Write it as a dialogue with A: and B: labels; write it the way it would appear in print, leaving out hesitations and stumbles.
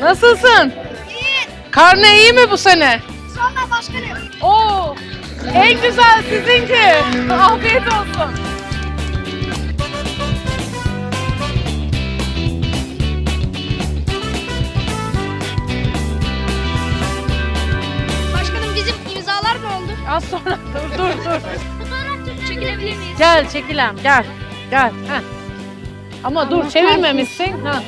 A: Nasılsın?
B: İyi.
A: Karne iyi mi bu sene?
B: Sonra başkanım.
A: Oo, en güzel sizinki. Afiyet olsun.
B: Başkanım bizim imzalar ne oldu?
A: Az sonra dur.
B: Fotoğraf çekilebilir miyiz?
A: Gel çekilem gel. Gel. Heh. Ama dur çevirmemişsin. Ha.